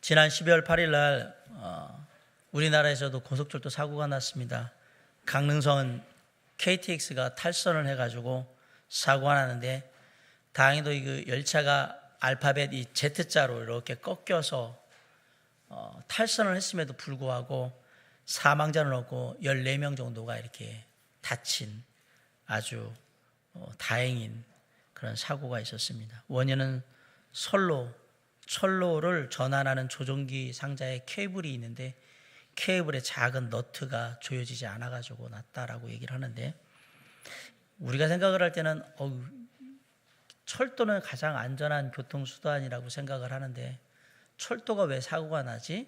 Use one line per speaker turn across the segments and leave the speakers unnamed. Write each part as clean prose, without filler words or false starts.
지난 12월 8일 날 우리나라에서도 고속철도 사고가 났습니다. 강릉선 KTX가 탈선을 해가지고 사고가 났는데 다행히도 그 열차가 알파벳 이 Z자로 이렇게 꺾여서 탈선을 했음에도 불구하고 사망자는 없고 14명 정도가 이렇게 다친 아주 다행인 그런 사고가 있었습니다. 원인은 철로를 전환하는 조종기 상자에 케이블이 있는데 케이블에 작은 너트가 조여지지 않아가지고 났다라고 얘기를 하는데, 우리가 생각을 할 때는 철도는 가장 안전한 교통수단이라고 생각을 하는데 철도가 왜 사고가 나지?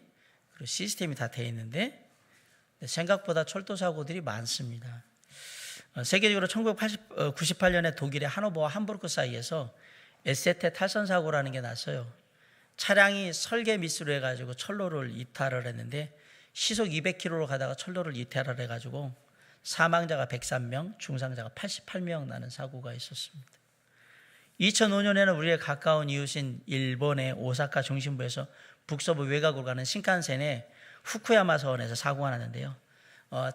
그리고 시스템이 다 돼 있는데 생각보다 철도 사고들이 많습니다. 세계적으로 1998년에 독일의 하노버와 함부르크 사이에서 에세테 탈선 사고라는 게 났어요. 차량이 설계 미스로 해가지고 철로를 이탈을 했는데 시속 200km로 가다가 철로를 이탈을 해가지고 사망자가 103명, 중상자가 88명 나는 사고가 있었습니다. 2005년에는 우리의 가까운 이웃인 일본의 오사카 중심부에서 북서부 외곽으로 가는 신칸센의 후쿠야마 서원에서 사고가 났는데요.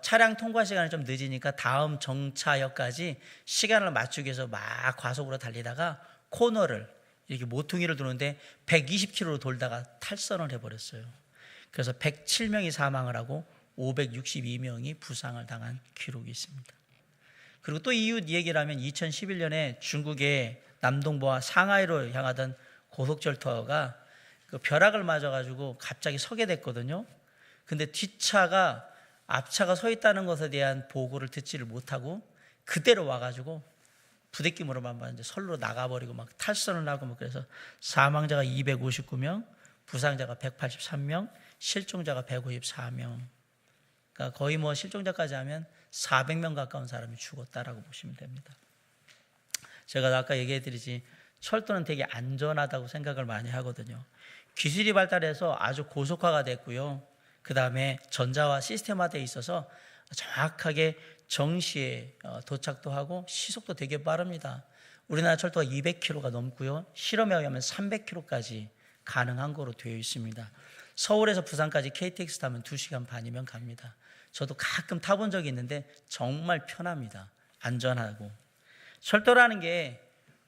차량 통과 시간이 좀 늦으니까 다음 정차역까지 시간을 맞추기 위해서 막 과속으로 달리다가 코너를 이렇게 모퉁이를 도는데 120km로 돌다가 탈선을 해버렸어요. 그래서 107명이 사망을 하고 562명이 부상을 당한 기록이 있습니다. 그리고 또 이웃 얘기를 하면 2011년에 중국의 남동부와 상하이로 향하던 고속철도가 그 벼락을 맞아가지고 갑자기 서게 됐거든요. 근데 뒷차가 앞차가 서 있다는 것에 대한 보고를 듣지를 못하고 그대로 와가지고 부대낌으로만 이제 선로 나가버리고 막 탈선을 하고 막 그래서 사망자가 259명, 부상자가 183명, 실종자가 154명. 그러니까 거의 뭐 실종자까지 하면 400명 가까운 사람이 죽었다라고 보시면 됩니다. 제가 아까 얘기해드리지 철도는 되게 안전하다고 생각을 많이 하거든요. 기술이 발달해서 아주 고속화가 됐고요. 그 다음에 전자화 시스템화되어 있어서 정확하게 정시에 도착도 하고 시속도 되게 빠릅니다. 우리나라 철도가 200km가 넘고요. 실험에 의하면 300km까지 가능한 거로 되어 있습니다. 서울에서 부산까지 KTX 타면 2시간 반이면 갑니다. 저도 가끔 타본 적이 있는데 정말 편합니다. 안전하고. 철도라는 게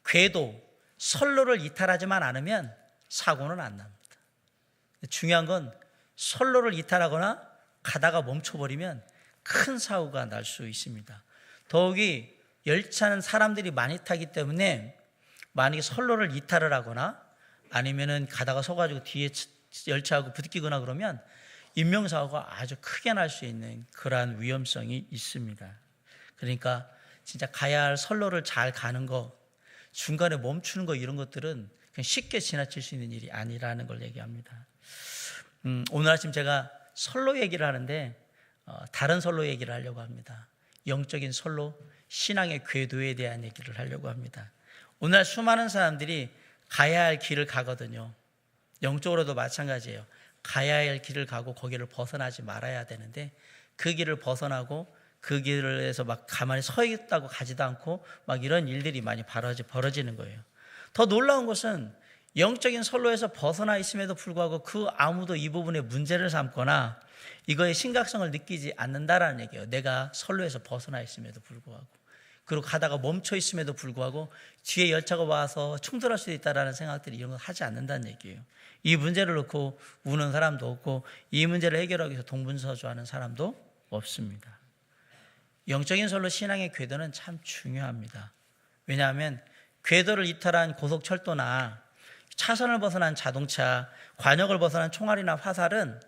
궤도, 선로를 이탈하지만 않으면 사고는 안 납니다. 중요한 건 선로를 이탈하거나 가다가 멈춰버리면 큰 사고가 날 수 있습니다. 더욱이 열차는 사람들이 많이 타기 때문에 만약에 선로를 이탈을 하거나 아니면은 가다가 서가지고 뒤에 열차하고 부딪히거나 그러면 인명사고가 아주 크게 날 수 있는 그러한 위험성이 있습니다. 그러니까 진짜 가야 할 선로를 잘 가는 거, 중간에 멈추는 거 이런 것들은 그냥 쉽게 지나칠 수 있는 일이 아니라는 걸 얘기합니다. 오늘 아침 제가 선로 얘기를 하는데 다른 선로 얘기를 하려고 합니다. 영적인 선로, 신앙의 궤도에 대한 얘기를 하려고 합니다. 오늘 수많은 사람들이 가야 할 길을 가거든요. 영적으로도 마찬가지예요. 가야 할 길을 가고 거기를 벗어나지 말아야 되는데 그 길을 벗어나고 그 길에서 막 가만히 서 있다고 가지도 않고 막 이런 일들이 많이 벌어지는 거예요. 더 놀라운 것은 영적인 선로에서 벗어나 있음에도 불구하고 그 아무도 이 부분에 문제를 삼거나 이거의 심각성을 느끼지 않는다라는 얘기예요. 내가 선로에서 벗어나 있음에도 불구하고, 그리고 가다가 멈춰 있음에도 불구하고 뒤에 열차가 와서 충돌할 수도 있다라는 생각들이 이런 거 하지 않는다는 얘기예요. 이 문제를 놓고 우는 사람도 없고 이 문제를 해결하기 위해서 동분서주하는 사람도 없습니다. 영적인 선로, 신앙의 궤도는 참 중요합니다. 왜냐하면 궤도를 이탈한 고속철도나 차선을 벗어난 자동차, 관역을 벗어난 총알이나 화살은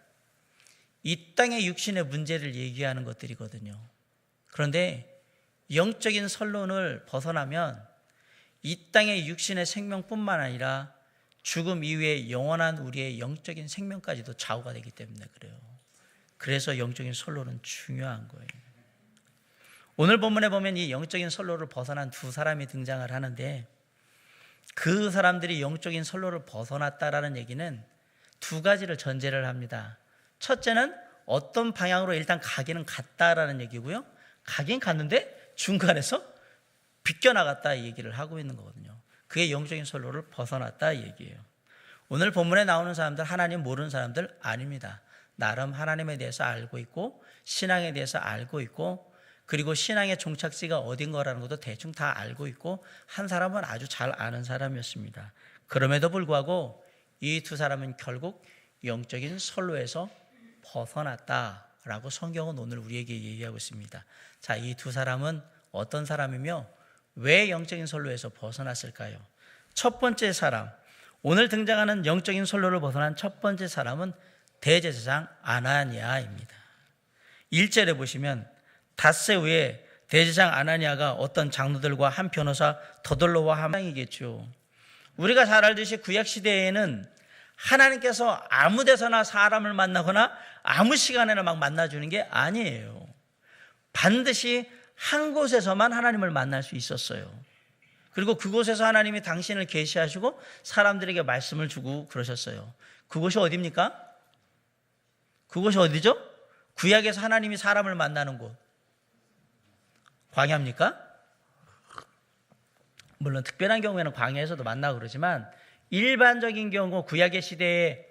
이 땅의 육신의 문제를 얘기하는 것들이거든요. 그런데 영적인 선론을 벗어나면 이 땅의 육신의 생명뿐만 아니라 죽음 이후에 영원한 우리의 영적인 생명까지도 좌우가 되기 때문에 그래요. 그래서 영적인 선로는 중요한 거예요. 오늘 본문에 보면 이 영적인 선로를 벗어난 두 사람이 등장을 하는데 그 사람들이 영적인 선로를 벗어났다라는 얘기는 두 가지를 전제를 합니다. 첫째는 어떤 방향으로 일단 가기는 갔다라는 얘기고요. 가긴 갔는데 중간에서 비껴나갔다 이 얘기를 하고 있는 거거든요. 그게 영적인 선로를 벗어났다 이 얘기예요. 오늘 본문에 나오는 사람들 하나님 모르는 사람들 아닙니다. 나름 하나님에 대해서 알고 있고 신앙에 대해서 알고 있고 그리고 신앙의 종착지가 어딘 거라는 것도 대충 다 알고 있고 한 사람은 아주 잘 아는 사람이었습니다. 그럼에도 불구하고 이 두 사람은 결국 영적인 선로에서 벗어났다라고 성경은 오늘 우리에게 얘기하고 있습니다. 자, 이 두 사람은 어떤 사람이며 왜 영적인 선로에서 벗어났을까요? 첫 번째 사람, 오늘 등장하는 영적인 선로를 벗어난 첫 번째 사람은 대제사장 아나니아입니다. 1절에 보시면 닷새 후에 대제사장 아나니아가 어떤 장로들과 한 변호사 더돌로와 함이겠죠. 우리가 잘 알듯이 구약시대에는 하나님께서 아무 데서나 사람을 만나거나 아무 시간에나 막 만나주는 게 아니에요. 반드시 한 곳에서만 하나님을 만날 수 있었어요. 그리고 그곳에서 하나님이 당신을 계시하시고 사람들에게 말씀을 주고 그러셨어요. 그곳이 어디입니까? 그곳이 어디죠? 구약에서 하나님이 사람을 만나는 곳. 광야입니까? 물론 특별한 경우에는 광야에서도 만나고 그러지만 일반적인 경우 구약의 시대에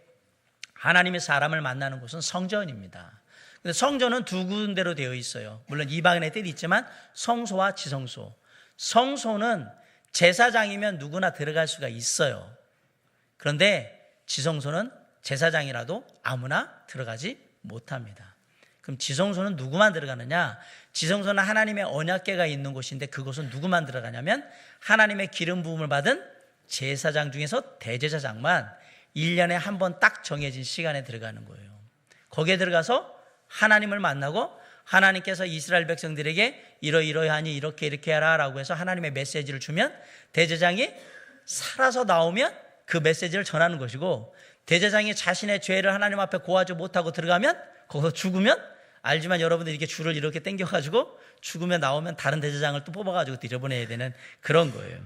하나님이 사람을 만나는 곳은 성전입니다. 근데 성전은 두 군데로 되어 있어요. 물론 이방인의 뜻이 있지만 성소와 지성소. 성소는 제사장이면 누구나 들어갈 수가 있어요. 그런데 지성소는 제사장이라도 아무나 들어가지 못합니다. 그럼 지성소는 누구만 들어가느냐? 지성소는 하나님의 언약궤가 있는 곳인데 그곳은 누구만 들어가냐면 하나님의 기름 부음을 받은 제사장 중에서 대제사장만 1년에 한 번 딱 정해진 시간에 들어가는 거예요. 거기에 들어가서 하나님을 만나고 하나님께서 이스라엘 백성들에게 이러이러하니 이렇게 하라 라고 해서 하나님의 메시지를 주면 대제사장이 살아서 나오면 그 메시지를 전하는 것이고 대제사장이 자신의 죄를 하나님 앞에 고하지 못하고 들어가면 거기서 죽으면 알지만 여러분들이 이렇게 줄을 이렇게 당겨가지고 죽으면 나오면 다른 대제사장을 또 뽑아가지고 들여보내야 되는 그런 거예요.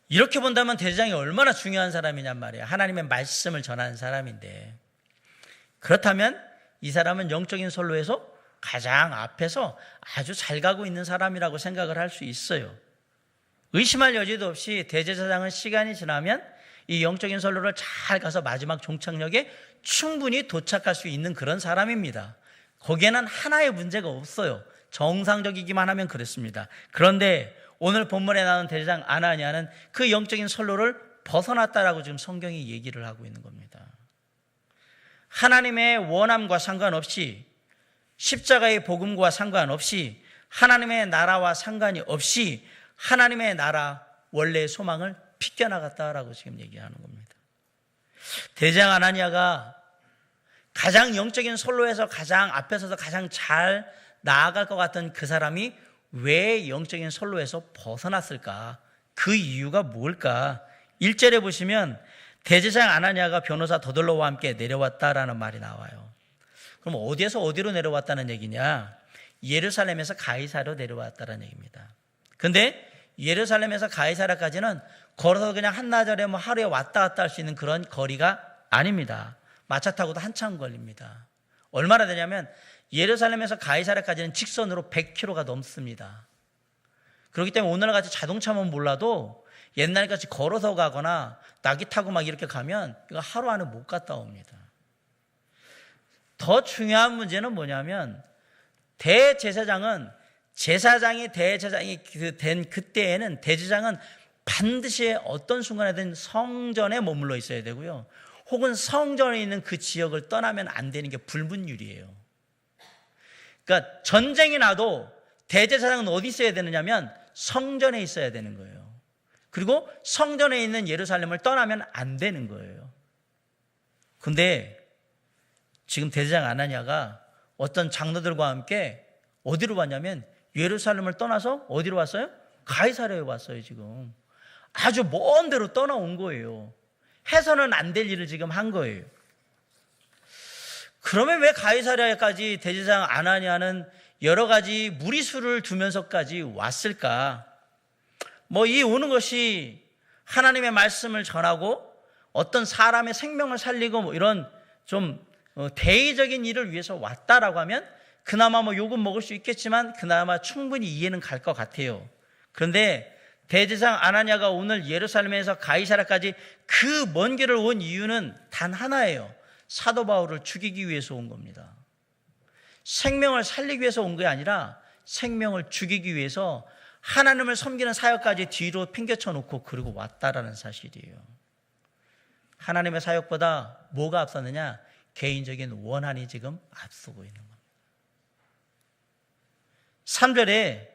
이렇게 본다면 대제사장이 얼마나 중요한 사람이냔 말이에요. 하나님의 말씀을 전하는 사람인데 그렇다면 이 사람은 영적인 선로에서 가장 앞에서 아주 잘 가고 있는 사람이라고 생각을 할 수 있어요. 의심할 여지도 없이 대제사장은 시간이 지나면 이 영적인 선로를 잘 가서 마지막 종착역에 충분히 도착할 수 있는 그런 사람입니다. 거기에는 하나의 문제가 없어요. 정상적이기만 하면 그렇습니다. 그런데 오늘 본문에 나오는 대제사장 아나니아는 그 영적인 선로를 벗어났다라고 지금 성경이 얘기를 하고 있는 겁니다. 하나님의 원함과 상관없이 십자가의 복음과 상관없이 하나님의 나라와 상관이 없이 하나님의 나라 원래의 소망을 빗겨나갔다라고 지금 얘기하는 겁니다. 대제사장 아나니아가 가장 영적인 선로에서 가장 앞에 서서 가장 잘 나아갈 것 같던 그 사람이 왜 영적인 선로에서 벗어났을까? 그 이유가 뭘까? 1절에 보시면 대제사장 아나니아가 변호사 더돌로와 함께 내려왔다라는 말이 나와요. 그럼 어디에서 어디로 내려왔다는 얘기냐? 예루살렘에서 가이사랴로 내려왔다는 얘기입니다. 근데 예루살렘에서 가이사랴까지는 걸어서 그냥 한나절에 하루에 왔다 갔다 할 수 있는 그런 거리가 아닙니다. 마차 타고도 한참 걸립니다. 얼마나 되냐면 예루살렘에서 가이사랴까지는 직선으로 100km가 넘습니다. 그렇기 때문에 오늘같이 자동차만 몰라도 옛날같이 걸어서 가거나 낙이 타고 막 이렇게 가면 이거 하루 안에 못 갔다 옵니다. 더 중요한 문제는 뭐냐면 대제사장은 제사장이 대제사장이 된 그때에는 대제사장은 반드시 어떤 순간에든 성전에 머물러 있어야 되고요. 혹은 성전에 있는 그 지역을 떠나면 안 되는 게 불문율이에요. 그러니까 전쟁이 나도 대제사장은 어디 있어야 되느냐면 성전에 있어야 되는 거예요. 그리고 성전에 있는 예루살렘을 떠나면 안 되는 거예요. 근데 지금 대제사장 아나니아가 어떤 장로들과 함께 어디로 왔냐면 예루살렘을 떠나서 어디로 왔어요? 가이사랴에 왔어요. 지금 아주 먼 데로 떠나온 거예요. 해서는 안 될 일을 지금 한 거예요. 그러면 왜 가이사랴까지 대제사장 아나니아는 여러 가지 무리수를 두면서까지 왔을까? 이 오는 것이 하나님의 말씀을 전하고 어떤 사람의 생명을 살리고 이런 좀 대의적인 일을 위해서 왔다라고 하면 그나마 욕은 먹을 수 있겠지만 그나마 충분히 이해는 갈 것 같아요. 그런데 대제사장 아나니아가 오늘 예루살렘에서 가이사랴까지 그 먼 길을 온 이유는 단 하나예요. 사도 바울을 죽이기 위해서 온 겁니다. 생명을 살리기 위해서 온 게 아니라 생명을 죽이기 위해서 하나님을 섬기는 사역까지 뒤로 팽개쳐 놓고 그러고 왔다라는 사실이에요. 하나님의 사역보다 뭐가 앞섰느냐? 개인적인 원한이 지금 앞서고 있는 겁니다. 3절에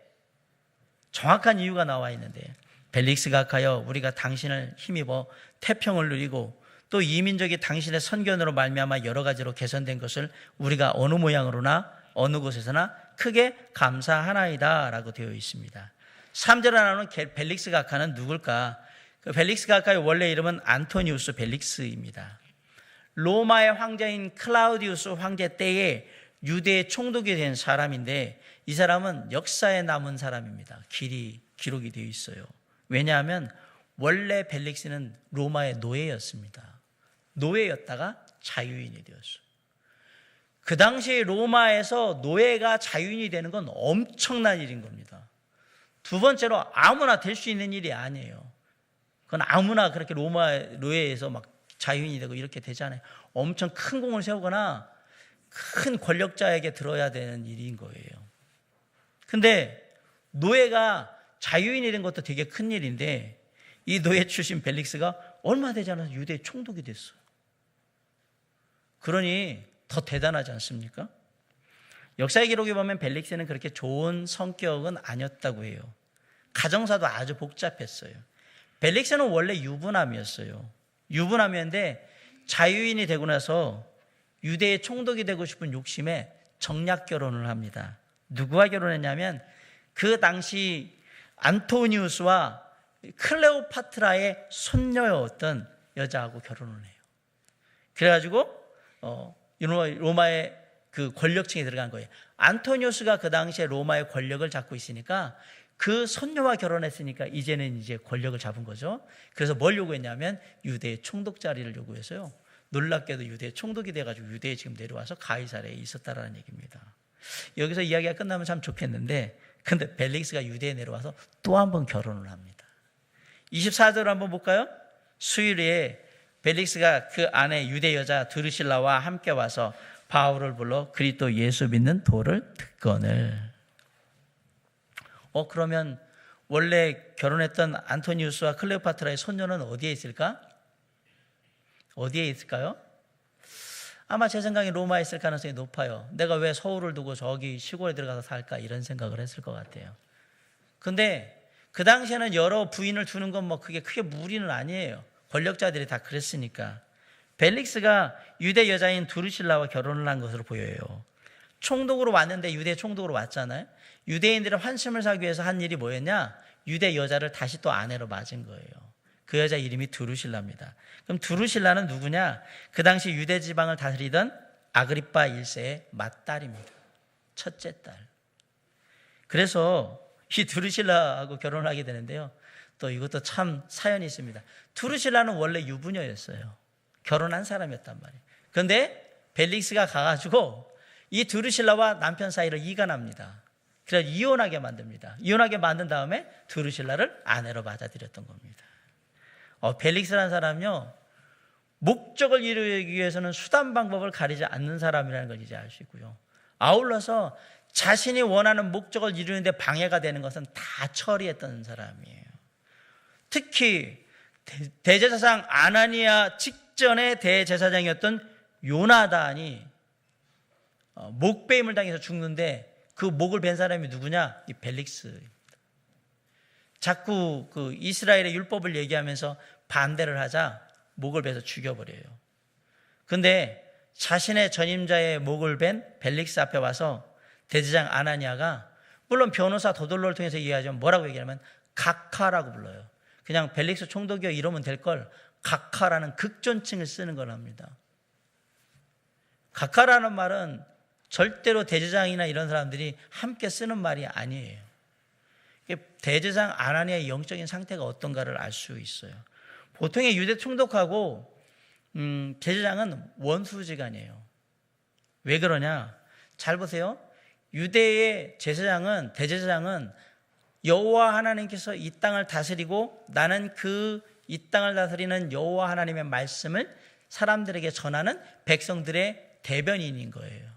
정확한 이유가 나와 있는데, 벨릭스가 가여 우리가 당신을 힘입어 태평을 누리고 또 이민족이 당신의 선견으로 말미암아 여러 가지로 개선된 것을 우리가 어느 모양으로나 어느 곳에서나 크게 감사하나이다 라고 되어 있습니다. 3절에 나오는 벨릭스 각하는 누굴까? 그 벨릭스 각하의 원래 이름은 안토니우스 벨릭스입니다. 로마의 황제인 클라우디우스 황제 때에 유대의 총독이 된 사람인데, 이 사람은 역사에 남은 사람입니다. 기록이 되어 있어요. 왜냐하면 원래 벨릭스는 로마의 노예였습니다. 노예였다가 자유인이 되었어요. 그 당시 로마에서 노예가 자유인이 되는 건 엄청난 일인 겁니다. 두 번째로 아무나 될 수 있는 일이 아니에요. 그건 아무나 그렇게 로마 노예에서 막 자유인이 되고 이렇게 되잖아요. 엄청 큰 공을 세우거나 큰 권력자에게 들어야 되는 일인 거예요. 근데 노예가 자유인이 된 것도 되게 큰 일인데, 이 노예 출신 벨릭스가 얼마 되지 않아서 유대 총독이 됐어요. 그러니 더 대단하지 않습니까? 역사의 기록에 보면 벨릭스는 그렇게 좋은 성격은 아니었다고 해요. 가정사도 아주 복잡했어요. 벨릭스는 원래 유부남이었어요. 유부남이었는데 자유인이 되고 나서 유대의 총독이 되고 싶은 욕심에 정략 결혼을 합니다. 누구와 결혼했냐면 그 당시 안토니우스와 클레오파트라의 손녀였던 여자하고 결혼을 해요. 그래가지고 로마의 그 권력층에 들어간 거예요. 안토니우스가 그 당시에 로마의 권력을 잡고 있으니까 그 손녀와 결혼했으니까 이제는 권력을 잡은 거죠. 그래서 뭘 요구했냐면 유대의 총독 자리를 요구해서요. 놀랍게도 유대의 총독이 돼가지고 유대에 지금 내려와서 가이사랴에 있었다라는 얘기입니다. 여기서 이야기가 끝나면 참 좋겠는데, 근데 벨릭스가 유대에 내려와서 또 한 번 결혼을 합니다. 24절을 한번 볼까요? 수요일에 벨릭스가 그 아내 유대 여자 드루실라와 함께 와서 바울을 불러 그리스도 예수 믿는 도를 듣거늘. 그러면 원래 결혼했던 안토니우스와 클레오파트라의 손녀는 어디에 있을까? 어디에 있을까요? 아마 제 생각에 로마에 있을 가능성이 높아요. 내가 왜 서울을 두고 저기 시골에 들어가서 살까? 이런 생각을 했을 것 같아요. 근데 그 당시에는 여러 부인을 두는 건 뭐 그게 크게 무리는 아니에요. 권력자들이 다 그랬으니까. 벨릭스가 유대 여자인 두루실라와 결혼을 한 것으로 보여요. 총독으로 왔는데 유대 총독으로 왔잖아요. 유대인들의 환심을 사기 위해서 한 일이 뭐였냐? 유대 여자를 다시 또 아내로 맞은 거예요. 그 여자 이름이 두루실라입니다. 그럼 두루실라는 누구냐? 그 당시 유대 지방을 다스리던 아그리빠 1세의 맏딸입니다. 첫째 딸. 그래서 이 두루실라하고 결혼을 하게 되는데요. 또 이것도 참 사연이 있습니다. 두루실라는 원래 유부녀였어요. 결혼한 사람이었단 말이에요. 그런데 벨릭스가 가가지고 이 두루실라와 남편 사이를 이간합니다. 그래서 이혼하게 만듭니다. 이혼하게 만든 다음에 두루실라를 아내로 받아들였던 겁니다. 벨릭스라는 사람은요, 목적을 이루기 위해서는 수단 방법을 가리지 않는 사람이라는 걸 이제 알 수 있고요. 아울러서 자신이 원하는 목적을 이루는데 방해가 되는 것은 다 처리했던 사람이에요. 특히 대제사장 아나니아 직전에 대제사장이었던 요나단이 목베임을 당해서 죽는데 그 목을 벤 사람이 누구냐? 이 벨릭스입니다. 자꾸 그 이스라엘의 율법을 얘기하면서 반대를 하자 목을 베서 죽여버려요. 근데 자신의 전임자의 목을 벤 벨릭스 앞에 와서 대제사장 아나니아가, 물론 변호사 도돌로를 통해서 이해하자면 뭐라고 얘기하면 각하라고 불러요. 그냥 벨릭스 총독이요 이러면 될 걸 각하라는 극존칭을 쓰는 걸 합니다. 각하라는 말은 절대로 대제사장이나 이런 사람들이 함께 쓰는 말이 아니에요. 대제사장 아나니아의 영적인 상태가 어떤가를 알 수 있어요. 보통의 유대 총독하고 대제사장은 원수지간이에요. 왜 그러냐? 잘 보세요. 유대의 대제사장은 여호와 하나님께서 이 땅을 다스리고 나는 이 땅을 다스리는 여호와 하나님의 말씀을 사람들에게 전하는 백성들의 대변인인 거예요.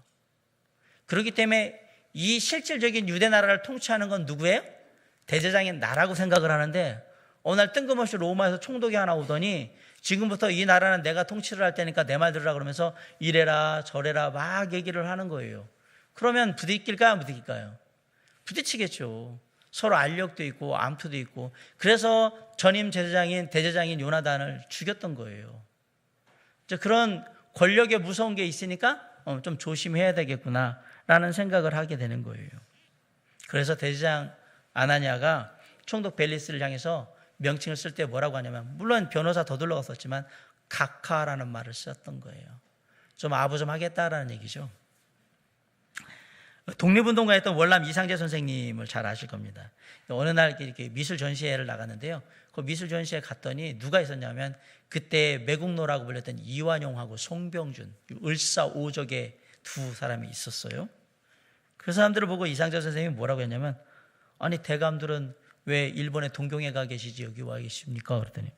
그렇기 때문에 이 실질적인 유대 나라를 통치하는 건 누구예요? 대제사장의 나라고 생각을 하는데 어느 날 뜬금없이 로마에서 총독이 하나 오더니 지금부터 이 나라는 내가 통치를 할 테니까 내 말 들으라 그러면서 이래라 저래라 막 얘기를 하는 거예요. 그러면 부딪힐까요? 안 부딪힐까요? 부딪히겠죠. 서로 알력도 있고 암투도 있고. 그래서 전임 대제사장인 요나단을 죽였던 거예요. 그런 권력에 무서운 게 있으니까 좀 조심해야 되겠구나라는 생각을 하게 되는 거예요. 그래서 대제사장 아나니아가 총독 벨리스를 향해서 명칭을 쓸 때 뭐라고 하냐면, 물론 변호사 더둘러가 썼지만 각하라는 말을 썼던 거예요. 좀 아부 좀 하겠다라는 얘기죠. 독립운동가였던 월남 이상재 선생님을 잘 아실 겁니다. 어느 날 이렇게 미술 전시회를 나갔는데요. 그 미술 전시회 갔더니 누가 있었냐면 그때 매국노라고 불렸던 이완용하고 송병준, 을사오적의 두 사람이 있었어요. 그 사람들을 보고 이상재 선생님이 뭐라고 했냐면, 아니 대감들은 왜 일본에 동경에 가 계시지 여기 와 계십니까? 그랬더니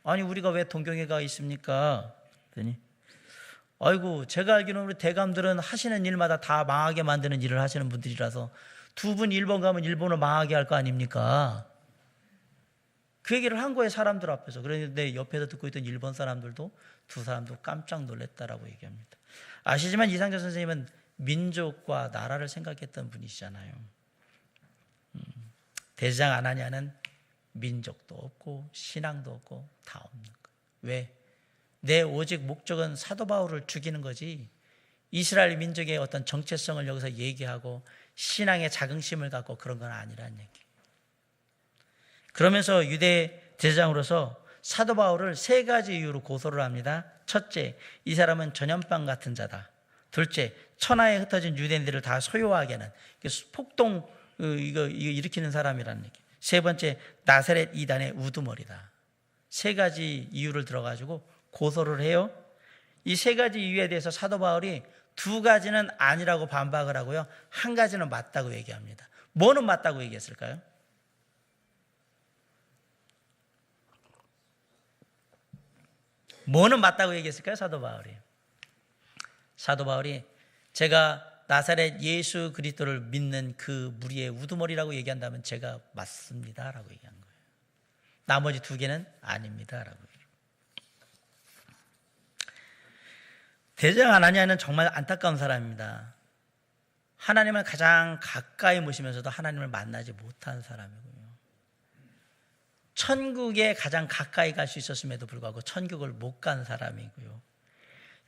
아니 우리가 왜 동경에 가 있습니까? 그랬더니 아이고 제가 알기로는 우리 대감들은 하시는 일마다 다 망하게 만드는 일을 하시는 분들이라서 두 분 일본 가면 일본을 망하게 할 거 아닙니까? 그 얘기를 한 거예요, 사람들 앞에서. 그런데 옆에서 듣고 있던 일본 사람들도 두 사람도 깜짝 놀랐다라고 얘기합니다. 아시지만 이상재 선생님은 민족과 나라를 생각했던 분이시잖아요. 대제사장 아나니아는 민족도 없고 신앙도 없고 다 없는 거예요. 왜? 내 오직 목적은 사도 바울을 죽이는 거지 이스라엘 민족의 어떤 정체성을 여기서 얘기하고 신앙의 자긍심을 갖고 그런 건 아니라는 얘기예요. 그러면서 유대 대제사장으로서 사도 바울을 세 가지 이유로 고소를 합니다. 첫째, 이 사람은 전염병 같은 자다. 둘째, 천하에 흩어진 유대인들을 다 소유하게 하는 폭동 이거 일으키는 사람이라는 얘기. 세 번째, 나사렛 이단의 우두머리다. 세 가지 이유를 들어가지고 고소를 해요. 이 세 가지 이유에 대해서 사도 바울이 두 가지는 아니라고 반박을 하고요, 한 가지는 맞다고 얘기합니다. 뭐는 맞다고 얘기했을까요? 뭐는 맞다고 얘기했을까요? 사도 바울이 제가 나사렛 예수 그리스도를 믿는 그 무리의 우두머리라고 얘기한다면 제가 맞습니다라고 얘기한 거예요. 나머지 두 개는 아닙니다라고. 대제사장 아나니아는 정말 안타까운 사람입니다. 하나님을 가장 가까이 모시면서도 하나님을 만나지 못한 사람이고요. 천국에 가장 가까이 갈 수 있었음에도 불구하고 천국을 못 간 사람이고요.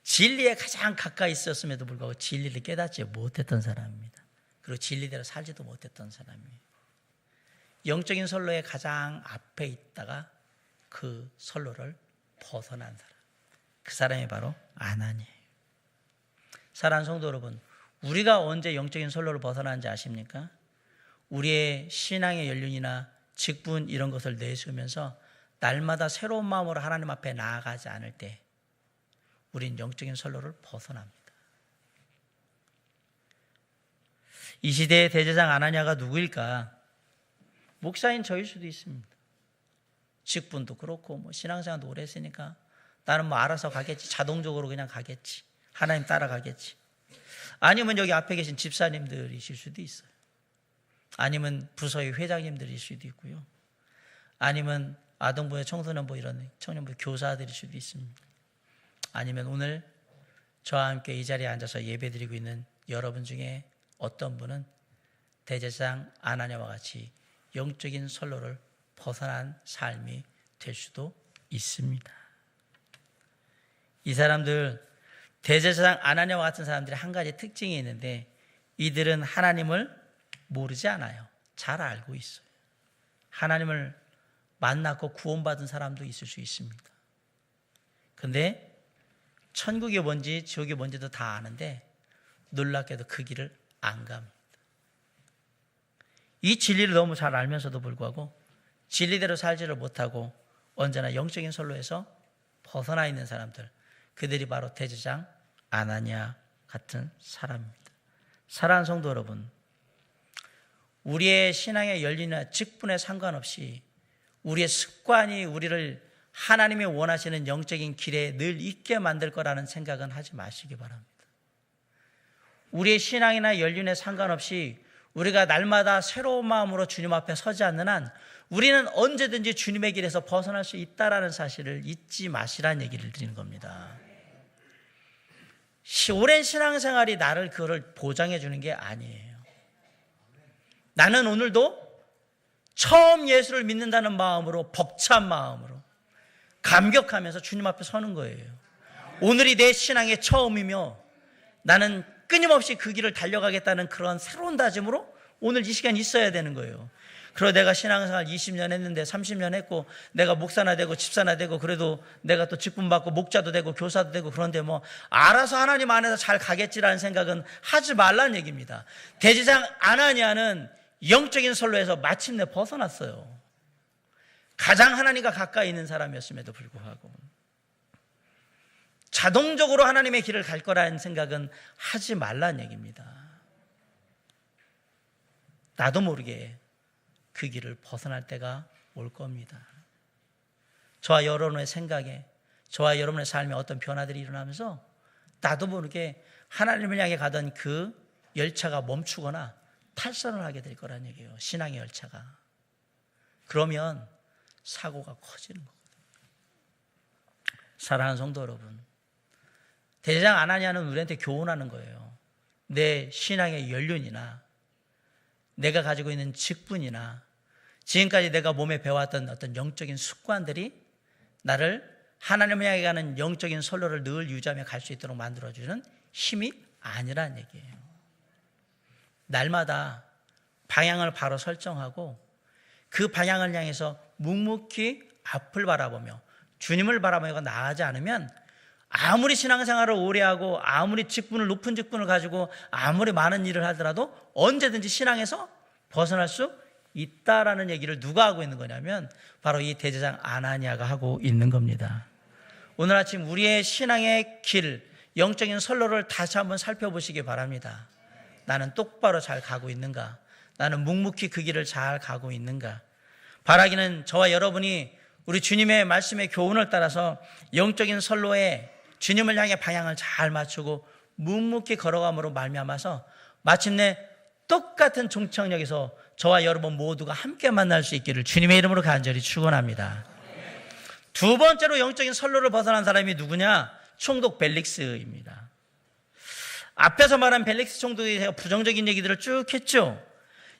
진리에 가장 가까이 있었음에도 불구하고 진리를 깨닫지 못했던 사람입니다. 그리고 진리대로 살지도 못했던 사람이에요. 영적인 선로의 가장 앞에 있다가 그 선로를 벗어난 사람, 그 사람이 바로 아나니아예요. 사랑하는 성도 여러분, 우리가 언제 영적인 선로를 벗어나는지 아십니까? 우리의 신앙의 연륜이나 직분 이런 것을 내세우면서 날마다 새로운 마음으로 하나님 앞에 나아가지 않을 때 우린 영적인 선로를 벗어납니다. 이 시대의 대제사장 아나니아가 누구일까? 목사인 저일 수도 있습니다. 직분도 그렇고 신앙생활도 오래 했으니까 나는 알아서 가겠지, 자동적으로 그냥 가겠지, 하나님 따라가겠지. 아니면 여기 앞에 계신 집사님들이실 수도 있어요. 아니면 부서의 회장님들일 수도 있고요. 아니면 아동부의 청소년부 이런 청년부 교사들일 수도 있습니다. 아니면 오늘 저와 함께 이 자리에 앉아서 예배드리고 있는 여러분 중에 어떤 분은 대제사장 아나니아와 같이 영적인 선로를 벗어난 삶이 될 수도 있습니다. 이 사람들, 대제사장 아나니아와 같은 사람들이 한 가지 특징이 있는데 이들은 하나님을 모르지 않아요. 잘 알고 있어요. 하나님을 만났고 구원받은 사람도 있을 수 있습니다. 근데 천국이 뭔지 지옥이 뭔지도 다 아는데 놀랍게도 그 길을 안 갑니다. 이 진리를 너무 잘 알면서도 불구하고 진리대로 살지를 못하고 언제나 영적인 선로에서 벗어나 있는 사람들, 그들이 바로 대제사장 아나니아 같은 사람입니다. 사랑하는 성도 여러분, 우리의 신앙의 연륜이나 직분에 상관없이 우리의 습관이 우리를 하나님이 원하시는 영적인 길에 늘 있게 만들 거라는 생각은 하지 마시기 바랍니다. 우리의 신앙이나 연륜에 상관없이 우리가 날마다 새로운 마음으로 주님 앞에 서지 않는 한 우리는 언제든지 주님의 길에서 벗어날 수 있다는 사실을 잊지 마시라는 얘기를 드리는 겁니다. 오랜 신앙생활이 나를 그거를 보장해 주는 게 아니에요. 나는 오늘도 처음 예수를 믿는다는 마음으로, 벅찬 마음으로 감격하면서 주님 앞에 서는 거예요. 오늘이 내 신앙의 처음이며 나는 끊임없이 그 길을 달려가겠다는 그런 새로운 다짐으로 오늘 이 시간이 있어야 되는 거예요. 그리고 내가 신앙생활 20년 했는데 30년 했고 내가 목사나 되고 집사나 되고 그래도 내가 또 직분 받고 목자도 되고 교사도 되고 그런데 뭐 알아서 하나님 안에서 잘 가겠지라는 생각은 하지 말라는 얘기입니다. 대제사장 아나니아는 영적인 선로에서 마침내 벗어났어요. 가장 하나님과 가까이 있는 사람이었음에도 불구하고 자동적으로 하나님의 길을 갈 거라는 생각은 하지 말라는 얘기입니다. 나도 모르게 그 길을 벗어날 때가 올 겁니다. 저와 여러분의 생각에, 저와 여러분의 삶에 어떤 변화들이 일어나면서 나도 모르게 하나님을 향해 가던 그 열차가 멈추거나 탈선을 하게 될 거란 얘기예요. 신앙의 열차가. 그러면 사고가 커지는 거거든요. 사랑하는 성도 여러분, 대제사장 아나니아는 우리한테 교훈하는 거예요. 내 신앙의 연륜이나 내가 가지고 있는 직분이나 지금까지 내가 몸에 배워왔던 어떤 영적인 습관들이 나를 하나님을 향해 가는 영적인 선로를 늘 유지하며 갈 수 있도록 만들어주는 힘이 아니란 얘기예요. 날마다 방향을 바로 설정하고 그 방향을 향해서 묵묵히 앞을 바라보며 주님을 바라보며 나아가지 않으면 아무리 신앙생활을 오래 하고 아무리 높은 직분을 가지고 아무리 많은 일을 하더라도 언제든지 신앙에서 벗어날 수 있다라는 얘기를 누가 하고 있는 거냐면 바로 이 대제사장 아나니아가 하고 있는 겁니다. 오늘 아침 우리의 신앙의 길, 영적인 선로를 다시 한번 살펴보시기 바랍니다. 나는 똑바로 잘 가고 있는가? 나는 묵묵히 그 길을 잘 가고 있는가? 바라기는 저와 여러분이 우리 주님의 말씀의 교훈을 따라서 영적인 선로에 주님을 향해 방향을 잘 맞추고 묵묵히 걸어감으로 말미암아서 마침내 똑같은 종착역에서 저와 여러분 모두가 함께 만날 수 있기를 주님의 이름으로 간절히 축원합니다. 두 번째로 영적인 선로를 벗어난 사람이 누구냐? 총독 벨릭스입니다. 앞에서 말한 벨릭스 총독이 제가 부정적인 얘기들을 쭉 했죠.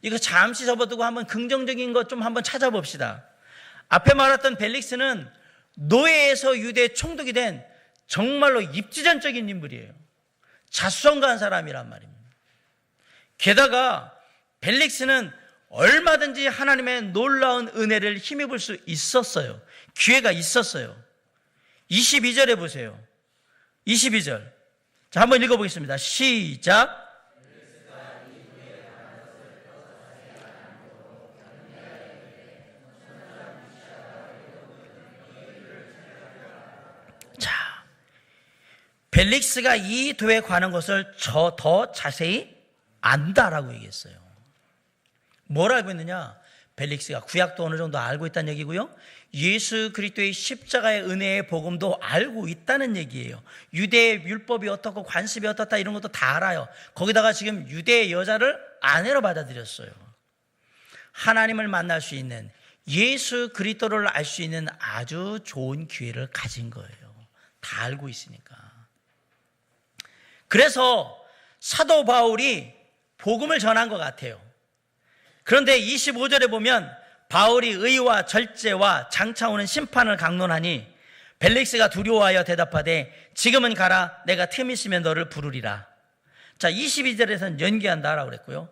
이거 잠시 접어두고 한번 긍정적인 것 좀 한번 찾아봅시다. 앞에 말했던 벨릭스는 노예에서 유대 총독이 된 정말로 입지전적인 인물이에요. 자수성가한 사람이란 말입니다. 게다가 벨릭스는 얼마든지 하나님의 놀라운 은혜를 힘입을 수 있었어요. 기회가 있었어요. 22절에 보세요. 22절. 자, 한번 읽어보겠습니다. 시작. 자, 벨릭스가 이 도에 관한 것을 더 자세히 안다라고 얘기했어요. 뭘 알고 있느냐? 벨릭스가 구약도 어느 정도 알고 있다는 얘기고요. 예수 그리스도의 십자가의 은혜의 복음도 알고 있다는 얘기예요. 유대의 율법이 어떻고 관습이 어떻다 이런 것도 다 알아요. 거기다가 지금 유대의 여자를 아내로 받아들였어요. 하나님을 만날 수 있는, 예수 그리스도를 알 수 있는 아주 좋은 기회를 가진 거예요. 다 알고 있으니까. 그래서 사도 바울이 복음을 전한 것 같아요. 그런데 25절에 보면 바울이 의와 절제와 장차 오는 심판을 강론하니 벨릭스가 두려워하여 대답하되 지금은 가라, 내가 틈 있으면 너를 부르리라. 자, 22절에서는 연기한다라고 그랬고요.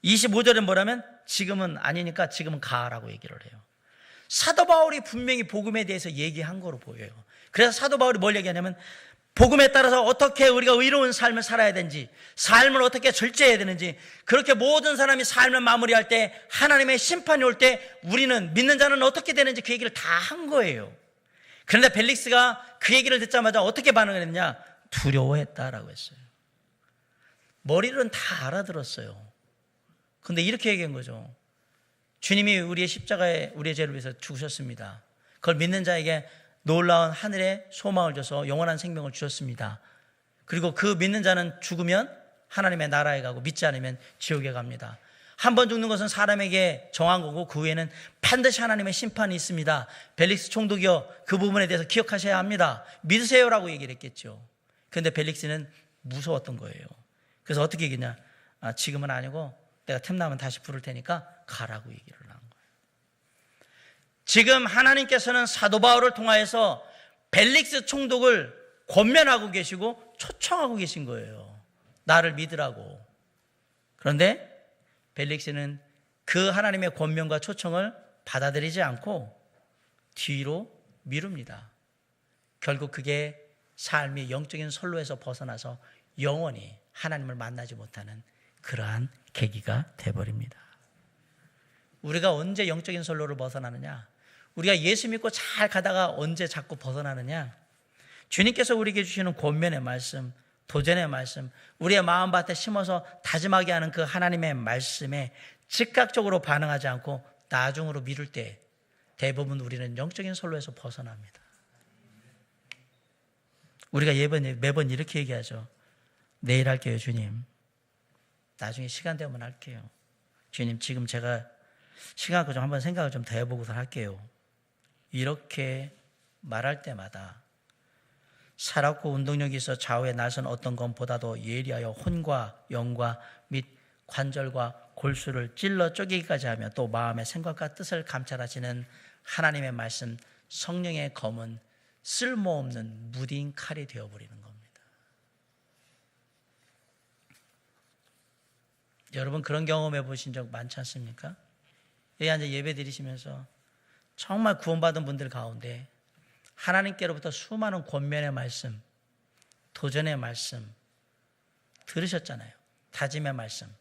25절은 뭐라면 지금은 아니니까 지금은 가라고 얘기를 해요. 사도 바울이 분명히 복음에 대해서 얘기한 거로 보여요. 그래서 사도 바울이 뭘 얘기하냐면 복음에 따라서 어떻게 우리가 의로운 삶을 살아야 되는지, 삶을 어떻게 절제해야 되는지, 그렇게 모든 사람이 삶을 마무리할 때 하나님의 심판이 올 때 우리는 믿는 자는 어떻게 되는지 그 얘기를 다 한 거예요. 그런데 벨릭스가 그 얘기를 듣자마자 어떻게 반응을 했냐? 두려워했다라고 했어요. 머리로는 다 알아들었어요. 근데 이렇게 얘기한 거죠. 주님이 우리의 십자가에 우리의 죄를 위해서 죽으셨습니다. 그걸 믿는 자에게 놀라운 하늘의 소망을 줘서 영원한 생명을 주셨습니다. 그리고 그 믿는 자는 죽으면 하나님의 나라에 가고 믿지 않으면 지옥에 갑니다. 한 번 죽는 것은 사람에게 정한 거고 그 후에는 반드시 하나님의 심판이 있습니다. 벨릭스 총독이요, 그 부분에 대해서 기억하셔야 합니다. 믿으세요라고 얘기를 했겠죠. 그런데 벨릭스는 무서웠던 거예요. 그래서 어떻게 얘기냐, 지금은 아니고 내가 틈나면 다시 부를 테니까 가라고 얘기를 한 거예요. 지금 하나님께서는 사도 바울을 통하여서 벨릭스 총독을 권면하고 계시고 초청하고 계신 거예요. 나를 믿으라고. 그런데 벨릭스는 그 하나님의 권면과 초청을 받아들이지 않고 뒤로 미룹니다. 결국 그게 삶의 영적인 선로에서 벗어나서 영원히 하나님을 만나지 못하는 그러한 계기가 되어버립니다. 우리가 언제 영적인 선로를 벗어나느냐? 우리가 예수 믿고 잘 가다가 언제 자꾸 벗어나느냐? 주님께서 우리에게 주시는 권면의 말씀, 도전의 말씀, 우리의 마음밭에 심어서 다짐하게 하는 그 하나님의 말씀에 즉각적으로 반응하지 않고 나중으로 미룰 때 대부분 우리는 영적인 선로에서 벗어납니다. 우리가 매번 이렇게 얘기하죠. 내일 할게요, 주님. 나중에 시간 되면 할게요. 주님, 지금 제가 시간 갖고 좀 한번 생각을 좀 더 해보고서 할게요. 이렇게 말할 때마다 살았고 운동력이 있어 좌우에 나선 어떤 것보다도 예리하여 혼과 영과 및 관절과 골수를 찔러 쪼개기까지 하며 또 마음의 생각과 뜻을 감찰하시는 하나님의 말씀, 성령의 검은 쓸모없는 무딘 칼이 되어버리는 겁니다. 여러분 그런 경험해 보신 적 많지 않습니까? 여기 앉아 예배 드리시면서 정말 구원받은 분들 가운데 하나님께로부터 수많은 권면의 말씀, 도전의 말씀 들으셨잖아요. 다짐의 말씀.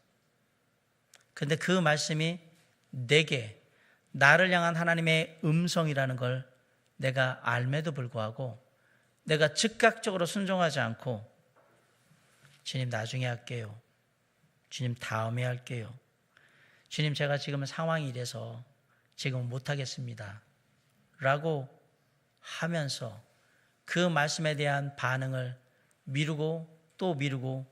그런데 그 말씀이 내게, 나를 향한 하나님의 음성이라는 걸 내가 알매도 불구하고 내가 즉각적으로 순종하지 않고 주님 나중에 할게요. 주님 다음에 할게요. 주님 제가 지금 상황이 이래서 지금 못하겠습니다. 라고 하면서 그 말씀에 대한 반응을 미루고 또 미루고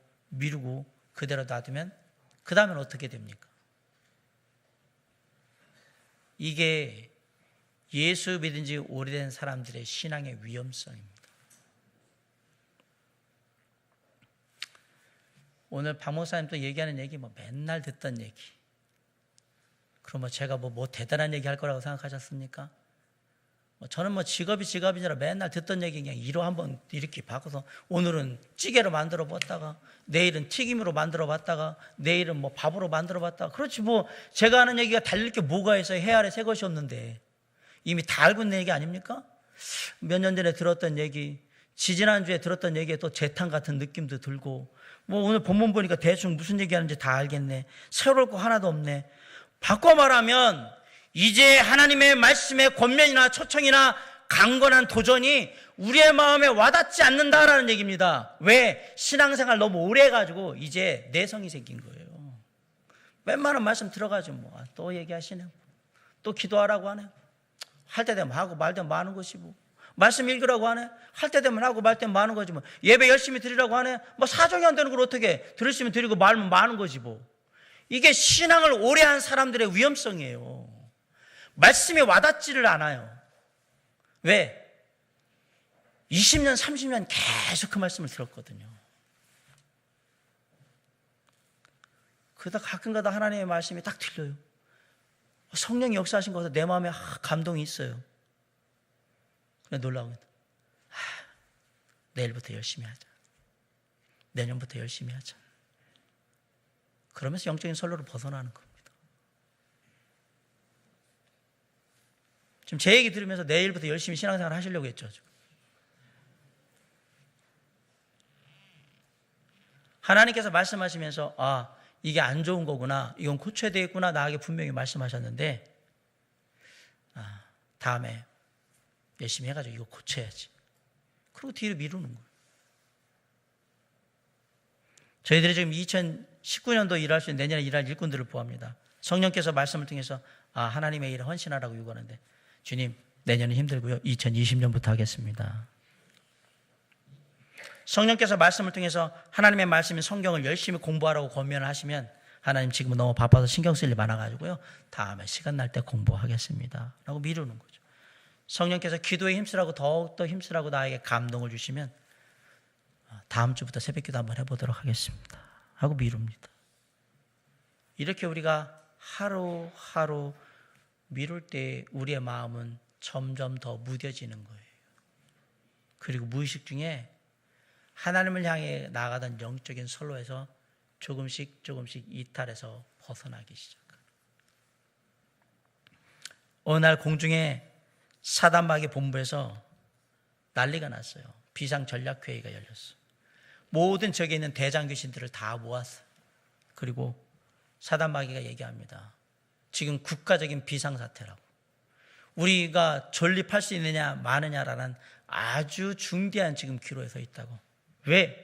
그대로 놔두면 그 다음엔 어떻게 됩니까? 이게 예수 믿은 지 오래된 사람들의 신앙의 위험성입니다. 오늘 박 목사님 또 얘기하는 얘기 맨날 듣던 얘기. 그럼 제가 뭐 대단한 얘기 할 거라고 생각하셨습니까? 저는 직업이지라 맨날 듣던 얘기 그냥 이로 한번 이렇게 바꿔서 오늘은 찌개로 만들어 봤다가 내일은 튀김으로 만들어 봤다가 내일은 밥으로 만들어 봤다가 그렇지 제가 하는 얘기가 달릴 게 뭐가 있어요. 해 아래 새 것이 없는데 이미 다 알고 있는 얘기 아닙니까? 몇 년 전에 들었던 얘기, 지지난주에 들었던 얘기에 또 재탕 같은 느낌도 들고 오늘 본문 보니까 대충 무슨 얘기하는지 다 알겠네. 새로울 거 하나도 없네. 바꿔 말하면 이제 하나님의 말씀의 권면이나 초청이나 강건한 도전이 우리의 마음에 와닿지 않는다라는 얘기입니다. 왜? 신앙생활 너무 오래 해가지고 이제 내성이 생긴 거예요. 웬만한 말씀 들어가죠. 또 얘기하시네. 또 기도하라고 하네. 할 때 되면 하고 말 되면 마는 것이 말씀 읽으라고 하네. 할 때 되면 하고 말 때면 마는 거지 예배 열심히 드리라고 하네. 사정이 안 되는 걸 어떻게 들으시면 드리고 말면 마는 거지 이게 신앙을 오래 한 사람들의 위험성이에요. 말씀이 와닿지를 않아요. 왜? 20년, 30년 계속 그 말씀을 들었거든요. 그러다 가끔가다 하나님의 말씀이 딱 들려요. 성령이 역사하신 것에 내 마음에 감동이 있어요. 그래 놀라운 게 내일부터 열심히 하자. 내년부터 열심히 하자. 그러면서 영적인 선로를 벗어나는 겁니다. 지금 제 얘기 들으면서 내일부터 열심히 신앙생활 하시려고 했죠. 하나님께서 말씀하시면서 이게 안 좋은 거구나. 이건 고쳐야 되겠구나. 나에게 분명히 말씀하셨는데 다음에 열심히 해가지고 이거 고쳐야지. 그리고 뒤로 미루는 거예요. 저희들이 지금 19년도 일할 수 있는 내년에 일할 일꾼들을 보합니다. 성령께서 말씀을 통해서 하나님의 일에 헌신하라고 요구하는데 주님 내년은 힘들고요. 2020년부터 하겠습니다. 성령께서 말씀을 통해서 하나님의 말씀인 성경을 열심히 공부하라고 권면을 하시면 하나님 지금은 너무 바빠서 신경 쓸 일 많아가지고요. 다음에 시간 날 때 공부하겠습니다. 라고 미루는 거죠. 성령께서 기도에 힘쓰라고 더욱더 힘쓰라고 나에게 감동을 주시면 다음 주부터 새벽기도 한번 해보도록 하겠습니다. 하고 미룹니다. 이렇게 우리가 하루하루 미룰 때 우리의 마음은 점점 더 무뎌지는 거예요. 그리고 무의식 중에 하나님을 향해 나아가던 영적인 선로에서 조금씩 이탈해서 벗어나기 시작합니다. 어느 날 공중에 사단마귀 본부에서 난리가 났어요. 비상전략회의가 열렸어요. 모든 저기 있는 대장 귀신들을 다 모았어요. 그리고 사단마귀가 얘기합니다. 지금 국가적인 비상사태라고. 우리가 존립할 수 있느냐 마느냐라는 아주 중대한 지금 기로에 서 있다고. 왜?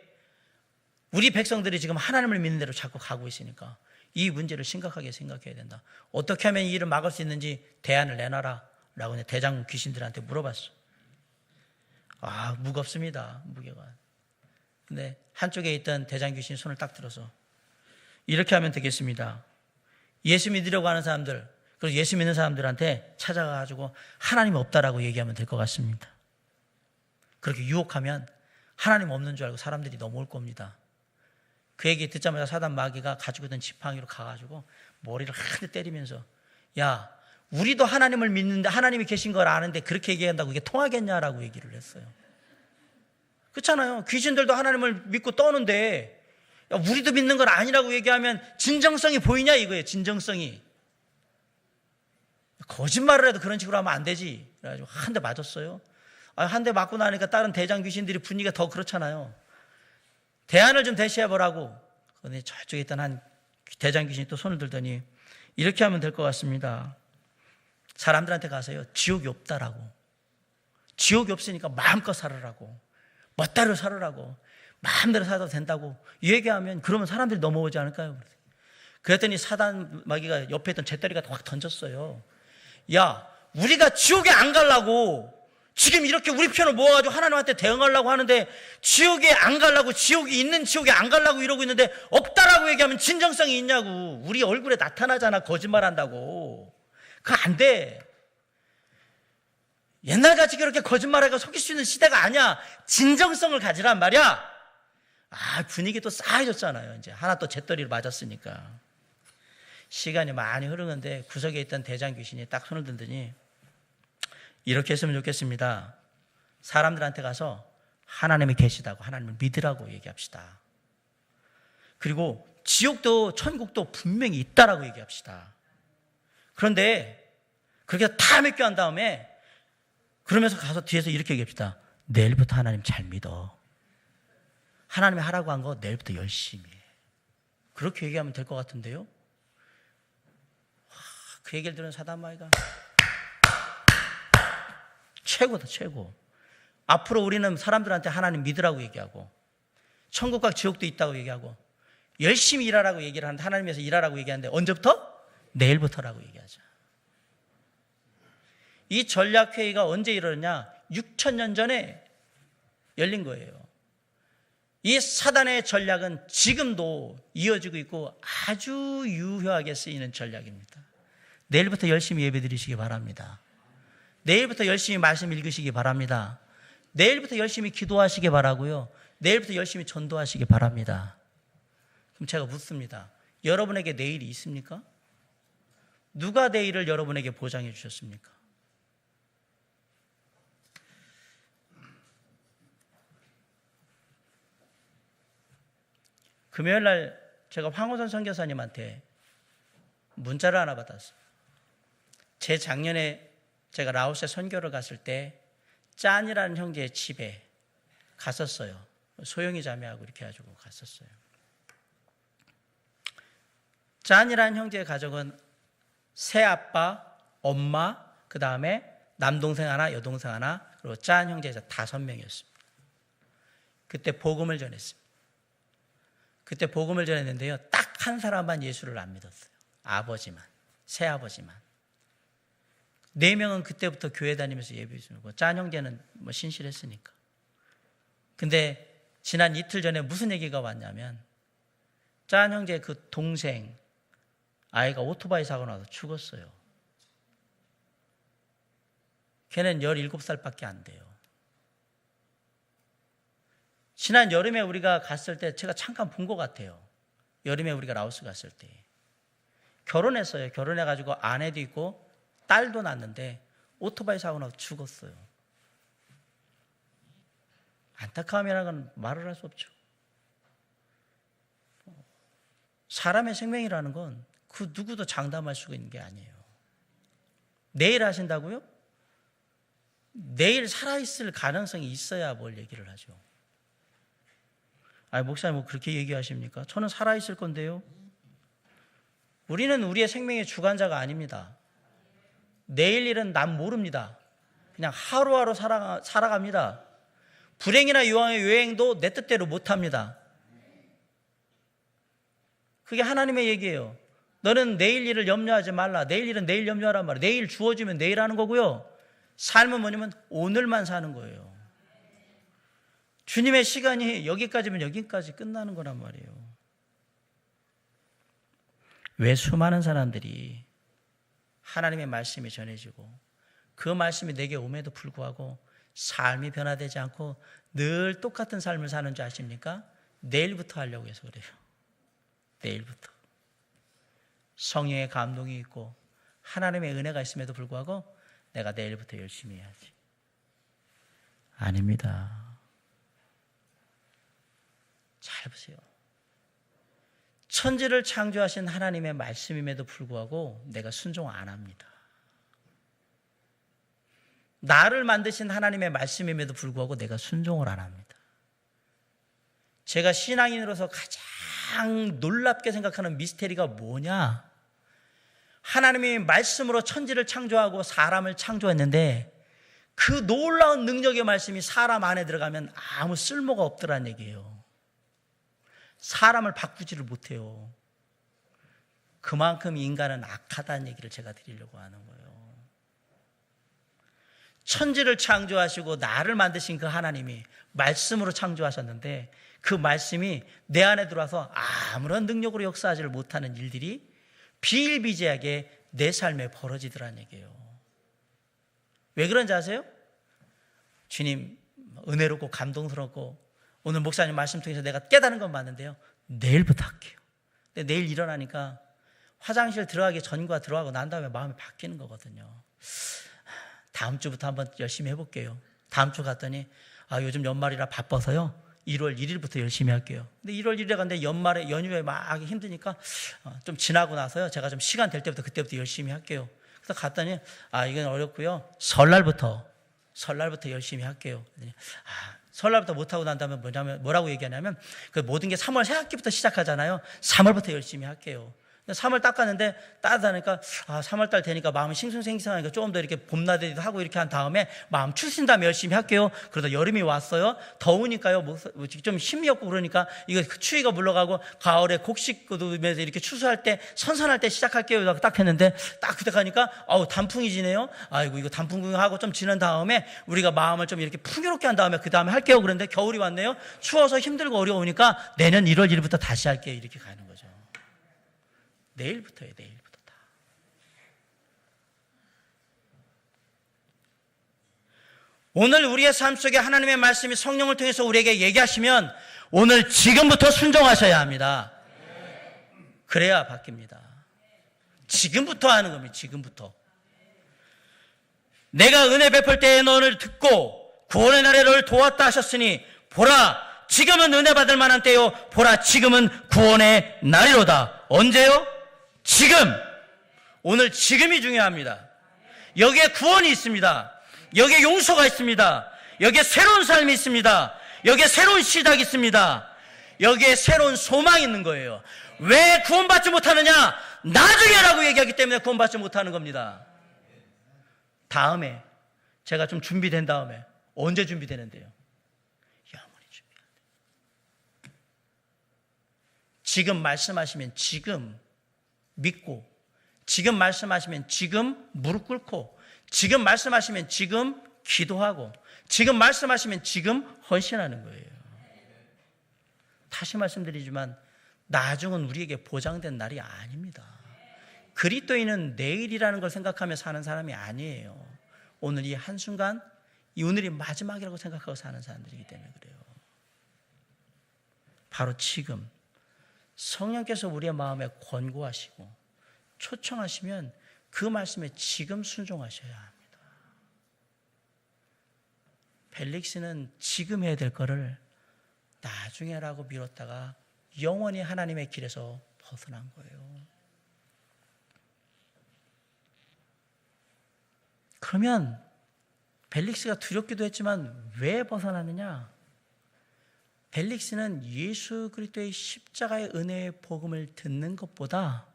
우리 백성들이 지금 하나님을 믿는 대로 자꾸 가고 있으니까 이 문제를 심각하게 생각해야 된다. 어떻게 하면 이 일을 막을 수 있는지 대안을 내놔라 라고 대장 귀신들한테 물어봤어. 무겁습니다. 무게가. 근데 한쪽에 있던 대장 귀신이 손을 딱 들어서 이렇게 하면 되겠습니다. 예수 믿으려고 하는 사람들, 그리고 예수 믿는 사람들한테 찾아가가지고 하나님 없다라고 얘기하면 될 것 같습니다. 그렇게 유혹하면 하나님 없는 줄 알고 사람들이 넘어올 겁니다. 그 얘기 듣자마자 사단 마귀가 가지고 있던 지팡이로 가가지고 머리를 한 대 때리면서 야, 우리도 하나님을 믿는데 하나님이 계신 걸 아는데 그렇게 얘기한다고 이게 통하겠냐라고 얘기를 했어요. 그렇잖아요. 귀신들도 하나님을 믿고 떠는데 야, 우리도 믿는 건 아니라고 얘기하면 진정성이 보이냐 이거예요. 진정성이. 거짓말을 해도 그런 식으로 하면 안 되지. 그래가지고 한 대 맞았어요. 한 대 맞고 나니까 다른 대장 귀신들이 분위기가 더 그렇잖아요. 대안을 좀 대시해보라고. 그런데 저쪽에 있던 한 대장 귀신이 또 손을 들더니 이렇게 하면 될 것 같습니다. 사람들한테 가서요. 지옥이 없다라고. 지옥이 없으니까 마음껏 살으라고. 멋대로 살으라고. 마음대로 살아도 된다고 얘기하면 그러면 사람들이 넘어오지 않을까요? 그랬더니 사단 마귀가 옆에 있던 재떨이가 확 던졌어요. 야, 우리가 지옥에 안 가려고 지금 이렇게 우리 편을 모아가지고 하나님한테 대응하려고 하는데 지옥에 안 가려고 지옥이 있는 지옥에 안 가려고 이러고 있는데 없다라고 얘기하면 진정성이 있냐고. 우리 얼굴에 나타나잖아. 거짓말한다고. 그거 안 돼. 옛날같이 그렇게 거짓말하고 속일 수 있는 시대가 아니야. 진정성을 가지란 말이야. 분위기 또 싸해졌잖아요. 이제 하나 또 재떨이를 맞았으니까. 시간이 많이 흐르는데 구석에 있던 대장 귀신이 딱 손을 들더니 이렇게 했으면 좋겠습니다. 사람들한테 가서 하나님이 계시다고 하나님을 믿으라고 얘기합시다. 그리고 지옥도 천국도 분명히 있다라고 얘기합시다. 그런데 그렇게 다 맡겨한 다음에 그러면서 가서 뒤에서 이렇게 얘기합시다. 내일부터 하나님 잘 믿어. 하나님이 하라고 한 거 내일부터 열심히 해. 그렇게 얘기하면 될 것 같은데요. 그 얘기를 들은 사단마귀가 최고다, 최고. 앞으로 우리는 사람들한테 하나님 믿으라고 얘기하고 천국과 지옥도 있다고 얘기하고 열심히 일하라고 얘기를 하는데 하나님에서 일하라고 얘기하는데 언제부터? 내일부터라고 얘기하자. 이 전략회의가 언제 이러느냐? 6,000년 전에 열린 거예요. 이 사단의 전략은 지금도 이어지고 있고 아주 유효하게 쓰이는 전략입니다. 내일부터 열심히 예배드리시기 바랍니다. 내일부터 열심히 말씀 읽으시기 바랍니다. 내일부터 열심히 기도하시기 바라고요. 내일부터 열심히 전도하시기 바랍니다. 그럼 제가 묻습니다. 여러분에게 내일이 있습니까? 누가 내일을 여러분에게 보장해 주셨습니까? 금요일 날 제가 황호선 선교사님한테 문자를 하나 받았어요. 재작년에 제가 라오스에 선교를 갔을 때 짠이라는 형제의 집에 갔었어요. 소영이 자매하고 이렇게 해가지고 갔었어요. 짠이라는 형제의 가족은 새아빠, 엄마, 그 다음에 남동생 하나, 여동생 하나, 그리고 짠 형제에서 5명이었습니다. 그때 복음을 전했습니다. 그때 복음을 전했는데요. 딱 한 사람만 예수를 안 믿었어요. 아버지만, 새아버지만. 4명은 그때부터 교회 다니면서 예배 드리고, 짠 형제는 뭐 신실했으니까. 근데 지난 이틀 전에 무슨 얘기가 왔냐면, 짠 형제 그 동생 아이가 오토바이 사고 나서 죽었어요. 걔는 17살밖에 안 돼요. 지난 여름에 우리가 갔을 때 제가 잠깐 본 것 같아요. 여름에 우리가 라오스 갔을 때. 결혼했어요. 결혼해가지고 아내도 있고 딸도 낳았는데 오토바이 사고 나서 죽었어요. 안타까움이라는 건 말을 할 수 없죠. 사람의 생명이라는 건 그 누구도 장담할 수가 있는 게 아니에요. 내일 하신다고요? 내일 살아있을 가능성이 있어야 뭘 얘기를 하죠. 아니, 목사님 뭐 그렇게 얘기하십니까? 저는 살아있을 건데요. 우리는 우리의 생명의 주관자가 아닙니다. 내일 일은 난 모릅니다. 그냥 하루하루 살아갑니다. 불행이나 여행도 내 뜻대로 못합니다. 그게 하나님의 얘기예요. 너는 내일 일을 염려하지 말라. 내일 일은 내일 염려하란 말이에요. 내일 주어지면 내일 하는 거고요. 삶은 뭐냐면 오늘만 사는 거예요. 주님의 시간이 여기까지면 여기까지 끝나는 거란 말이에요. 왜 수많은 사람들이 하나님의 말씀이 전해지고 그 말씀이 내게 오매도 불구하고 삶이 변화되지 않고 늘 똑같은 삶을 사는 줄 아십니까? 내일부터 하려고 해서 그래요. 내일부터. 성령의 감동이 있고 하나님의 은혜가 있음에도 불구하고 내가 내일부터 열심히 해야지. 아닙니다. 잘 보세요. 천지를 창조하신 하나님의 말씀임에도 불구하고 내가 순종 안 합니다. 나를 만드신 하나님의 말씀임에도 불구하고 내가 순종을 안 합니다. 제가 신앙인으로서 가장 놀랍게 생각하는 미스테리가 뭐냐? 하나님이 말씀으로 천지를 창조하고 사람을 창조했는데 그 놀라운 능력의 말씀이 사람 안에 들어가면 아무 쓸모가 없더란 얘기예요. 사람을 바꾸지를 못해요. 그만큼 인간은 악하다는 얘기를 제가 드리려고 하는 거예요. 천지를 창조하시고 나를 만드신 그 하나님이 말씀으로 창조하셨는데 그 말씀이 내 안에 들어와서 아무런 능력으로 역사하지를 못하는 일들이 비일비재하게 내 삶에 벌어지더란 얘기예요. 왜 그런지 아세요? 주님 은혜롭고 감동스럽고 오늘 목사님 말씀 통해서 내가 깨달은 건 맞는데요. 내일부터 할게요. 근데 내일 일어나니까 화장실 들어가기 전과 들어가고 난 다음에 마음이 바뀌는 거거든요. 다음 주부터 한번 열심히 해볼게요. 다음 주 갔더니 요즘 연말이라 바빠서요. 1월 1일부터 열심히 할게요. 근데 1월 1일에 갔는데 연말에 연휴에 막 하기 힘드니까 좀 지나고 나서요. 제가 좀 시간 될 때부터 그때부터 열심히 할게요. 그래서 갔더니 이건 어렵고요. 설날부터 열심히 할게요. 설날부터 못하고 난 다음에 뭐라고 얘기하냐면 그 모든 게 3월 새학기부터 시작하잖아요. 3월부터 열심히 할게요. 3월 딱 갔는데 따뜻하니까 3월달 되니까 마음이 싱숭생숭하니까 조금 더 이렇게 봄나들이도 하고 이렇게 한 다음에 마음 추신 다음에 열심히 할게요. 그러다 여름이 왔어요. 더우니까요. 좀 힘이 없고 그러니까 이거 추위가 물러가고 가을에 곡식도면서 이렇게 추수할 때 선선할 때 시작할게요. 딱 했는데 딱 그때 가니까 단풍이 지네요. 아이고 이거 단풍 구경하고 좀 지난 다음에 우리가 마음을 좀 이렇게 풍요롭게 한 다음에 그 다음에 할게요. 그런데 겨울이 왔네요. 추워서 힘들고 어려우니까 내년 1월 1일부터 다시 할게요. 이렇게 가는 거죠. 내일부터예요. 내일부터 다. 오늘 우리의 삶 속에 하나님의 말씀이 성령을 통해서 우리에게 얘기하시면 오늘 지금부터 순종하셔야 합니다. 그래야 바뀝니다. 지금부터 하는 겁니다. 지금부터. 내가 은혜 베풀 때에 너를 듣고 구원의 날에 너를 도왔다 하셨으니 보라 지금은 은혜 받을 만한 때요 보라 지금은 구원의 날이로다. 언제요? 지금. 오늘 지금이 중요합니다. 여기에 구원이 있습니다. 여기에 용서가 있습니다. 여기에 새로운 삶이 있습니다. 여기에 새로운 시작이 있습니다. 여기에 새로운 소망이 있는 거예요. 왜 구원받지 못하느냐? 나중에라고 얘기하기 때문에 구원받지 못하는 겁니다. 다음에 제가 좀 준비된 다음에. 언제 준비되는데요? 영원히 준비해야 돼요. 지금 말씀하시면 지금 믿고, 지금 말씀하시면 지금 무릎 꿇고, 지금 말씀하시면 지금 기도하고, 지금 말씀하시면 지금 헌신하는 거예요. 다시 말씀드리지만 나중은 우리에게 보장된 날이 아닙니다. 그리스도인은 내일이라는 걸 생각하며 사는 사람이 아니에요. 오늘 이 한순간, 이 오늘이 마지막이라고 생각하고 사는 사람들이기 때문에 그래요. 바로 지금 성령께서 우리의 마음에 권고하시고 초청하시면 그 말씀에 지금 순종하셔야 합니다. 벨릭스는 지금 해야 될 거를 나중에라고 미뤘다가 영원히 하나님의 길에서 벗어난 거예요. 그러면 벨릭스가 두렵기도 했지만 왜 벗어나느냐? 벨릭스는 예수 그리스도의 십자가의 은혜의 복음을 듣는 것보다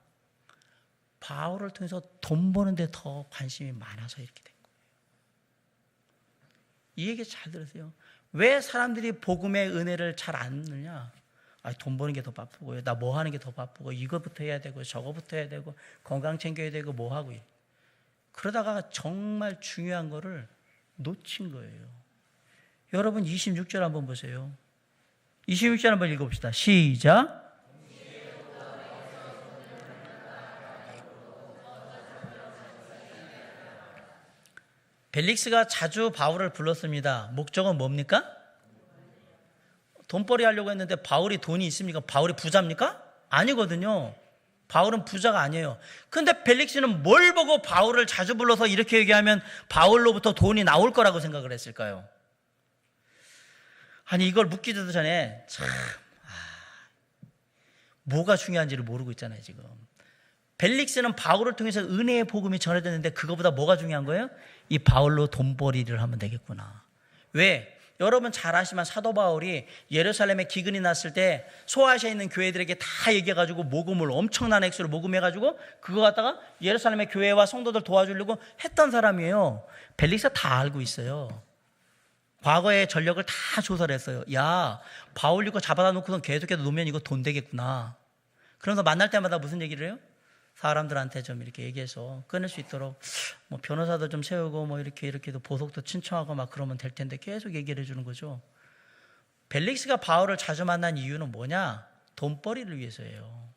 바울을 통해서 돈 버는 데 더 관심이 많아서 이렇게 된 거예요. 이 얘기 잘 들으세요. 왜 사람들이 복음의 은혜를 잘 안 듣느냐? 돈 버는 게 더 바쁘고요. 나 뭐 하는 게 더 바쁘고, 이거부터 해야 되고 저거부터 해야 되고, 건강 챙겨야 되고 뭐 하고. 그러다가 정말 중요한 거를 놓친 거예요. 여러분 26절 한번 보세요. 26절 한번 읽어봅시다. 시작. 벨릭스가 자주 바울을 불렀습니다. 목적은 뭡니까? 돈벌이 하려고 했는데 바울이 돈이 있습니까? 바울이 부자입니까? 아니거든요. 바울은 부자가 아니에요. 근데 벨릭스는 뭘 보고 바울을 자주 불러서 이렇게 얘기하면 바울로부터 돈이 나올 거라고 생각을 했을까요? 아니, 이걸 묻기도 전에 참 뭐가 중요한지를 모르고 있잖아요, 지금. 벨릭스는 바울을 통해서 은혜의 복음이 전해졌는데 그거보다 뭐가 중요한 거예요? 이 바울로 돈벌이를 하면 되겠구나. 왜? 여러분 잘 아시지만 사도 바울이 예루살렘에 기근이 났을 때 소아시아에 있는 교회들에게 다 얘기해가지고 모금을, 엄청난 액수를 모금해가지고 그거 갖다가 예루살렘의 교회와 성도들 도와주려고 했던 사람이에요. 벨릭스가 다 알고 있어요. 과거의 전력을 다 조사를 했어요. 야, 바울 이거 잡아다 놓고선 계속해서 놓으면 이거 돈 되겠구나. 그러면서 만날 때마다 무슨 얘기를 해요? 사람들한테 좀 이렇게 얘기해서 끊을 수 있도록 뭐 변호사도 좀 세우고 뭐 이렇게도 보석도 신청하고 막 그러면 될 텐데 계속 얘기를 해주는 거죠. 벨릭스가 바울을 자주 만난 이유는 뭐냐? 돈벌이를 위해서예요.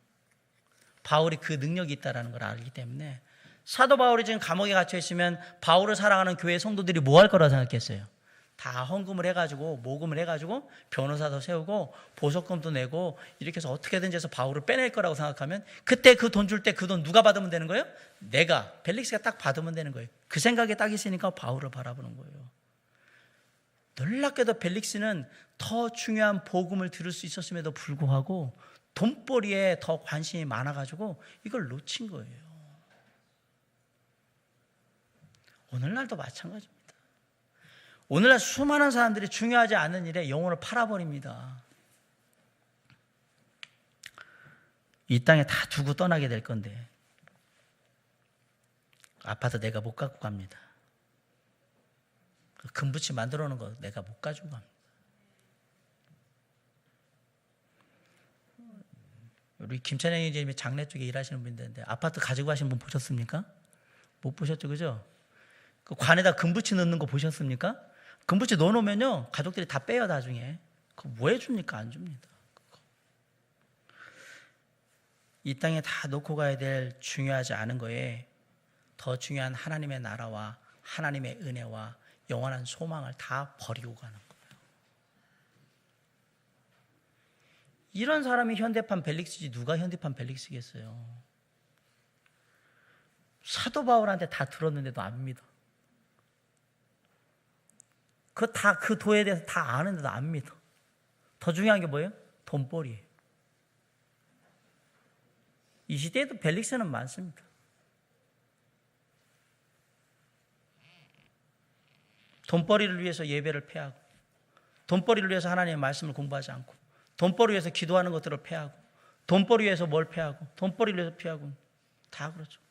바울이 그 능력이 있다는 걸 알기 때문에. 사도 바울이 지금 감옥에 갇혀 있으면 바울을 사랑하는 교회 성도들이 뭐 할 거라 생각했어요? 다 헌금을 해가지고 모금을 해가지고 변호사도 세우고 보석금도 내고 이렇게 해서 어떻게든지 해서 바울을 빼낼 거라고 생각하면 그때 그 돈 줄 때 그 돈 누가 받으면 되는 거예요? 내가, 벨릭스가 딱 받으면 되는 거예요. 그 생각에 딱 있으니까 바울을 바라보는 거예요. 놀랍게도 벨릭스는 더 중요한 복음을 들을 수 있었음에도 불구하고 돈벌이에 더 관심이 많아가지고 이걸 놓친 거예요. 오늘날도 마찬가지입니다. 오늘날 수많은 사람들이 중요하지 않은 일에 영혼을 팔아버립니다. 이 땅에 다 두고 떠나게 될 건데 아파트 내가 못 갖고 갑니다. 금붙이 만들어 놓은 거 내가 못 가지고 갑니다. 우리 김찬영 형제님이 장례 쪽에 일하시는 분인데 아파트 가지고 가신 분 보셨습니까? 못 보셨죠, 그죠? 그 관에다 금붙이 넣는 거 보셨습니까? 금붙이 넣어놓으면요 가족들이 다 빼요. 나중에 그거 뭐 해줍니까? 안 줍니다. 이 땅에 다 놓고 가야 될 중요하지 않은 거에 더 중요한 하나님의 나라와 하나님의 은혜와 영원한 소망을 다 버리고 가는 거예요. 이런 사람이 현대판 벨릭스지 누가 현대판 벨릭스겠어요? 사도 바울한테 다 들었는데도 안 믿어. 그 도에 대해서 다 아는데도 안 믿어. 더 중요한 게 뭐예요? 돈벌이에요. 이 시대에도 벨릭스는 많습니다. 돈벌이를 위해서 예배를 폐하고, 돈벌이를 위해서 하나님의 말씀을 공부하지 않고, 돈벌이 위해서 기도하는 것들을 폐하고, 돈벌이 위해서 뭘 폐하고, 돈벌이를 위해서 피하고, 다 그렇죠.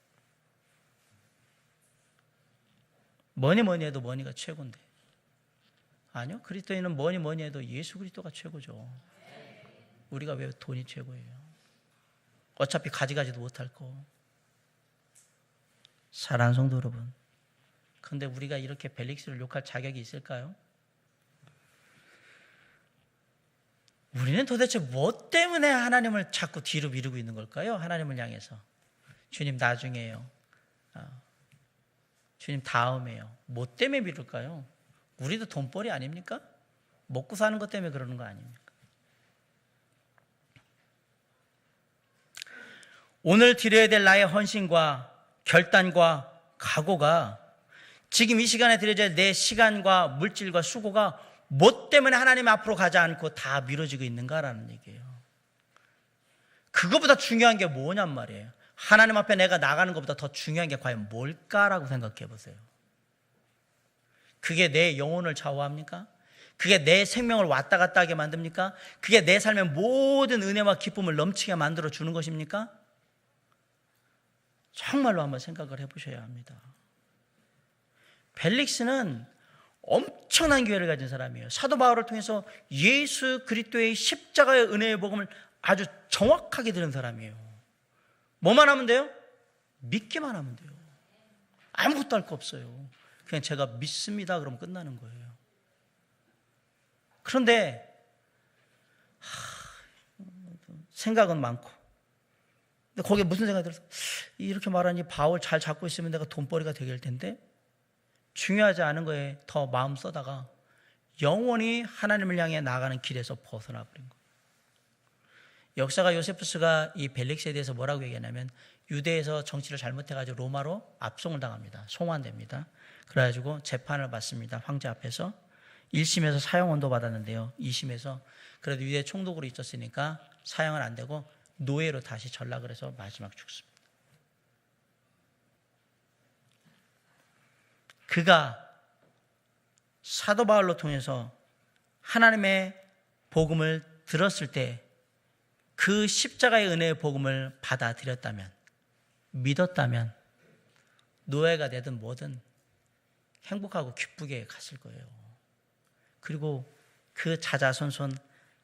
뭐니 해도 머니가 최고인데. 아니요, 그리스도인은 뭐니 해도 예수 그리스도가 최고죠. 우리가 왜 돈이 최고예요? 어차피 가지가지도 못할 거. 사랑하는 성도 여러분, 그런데 우리가 이렇게 벨릭스를 욕할 자격이 있을까요? 우리는 도대체 뭐 때문에 하나님을 자꾸 뒤로 미루고 있는 걸까요? 하나님을 향해서. 주님 나중에요. 주님 다음에요. 뭐 때문에 미룰까요? 우리도 돈벌이 아닙니까? 먹고 사는 것 때문에 그러는 거 아닙니까? 오늘 드려야 될 나의 헌신과 결단과 각오가 지금 이 시간에 드려야 될 내 시간과 물질과 수고가 뭐 때문에 하나님 앞으로 가지 않고 다 미뤄지고 있는가라는 얘기예요. 그거보다 중요한 게 뭐냔 말이에요. 하나님 앞에 내가 나가는 것보다 더 중요한 게 과연 뭘까라고 생각해 보세요. 그게 내 영혼을 좌우합니까? 그게 내 생명을 왔다 갔다 하게 만듭니까? 그게 내 삶의 모든 은혜와 기쁨을 넘치게 만들어 주는 것입니까? 정말로 한번 생각을 해보셔야 합니다. 벨릭스는 엄청난 기회를 가진 사람이에요. 사도 바울을 통해서 예수 그리스도의 십자가의 은혜의 복음을 아주 정확하게 들은 사람이에요. 뭐만 하면 돼요? 믿기만 하면 돼요. 아무것도 할 거 없어요. 그냥 제가 믿습니다 그러면 끝나는 거예요. 그런데 생각은 많고, 근데 거기에 무슨 생각이 들어서 이렇게 말하니 바울 잘 잡고 있으면 내가 돈벌이가 되길 텐데, 중요하지 않은 거에 더 마음 써다가 영원히 하나님을 향해 나아가는 길에서 벗어나 버린 거예요. 역사가 요세푸스가 이 벨릭스에 대해서 뭐라고 얘기하냐면, 유대에서 정치를 잘못해가지고 로마로 압송을 당합니다. 송환됩니다. 그래가지고 재판을 받습니다. 황제 앞에서. 1심에서 사형언도 받았는데요. 2심에서 그래도 유대 총독으로 있었으니까 사형은 안 되고 노예로 다시 전락을 해서 마지막 죽습니다. 그가 사도 바울로 통해서 하나님의 복음을 들었을 때 그 십자가의 은혜의 복음을 받아들였다면, 믿었다면 노예가 되든 뭐든 행복하고 기쁘게 갔을 거예요. 그리고 그 자자손손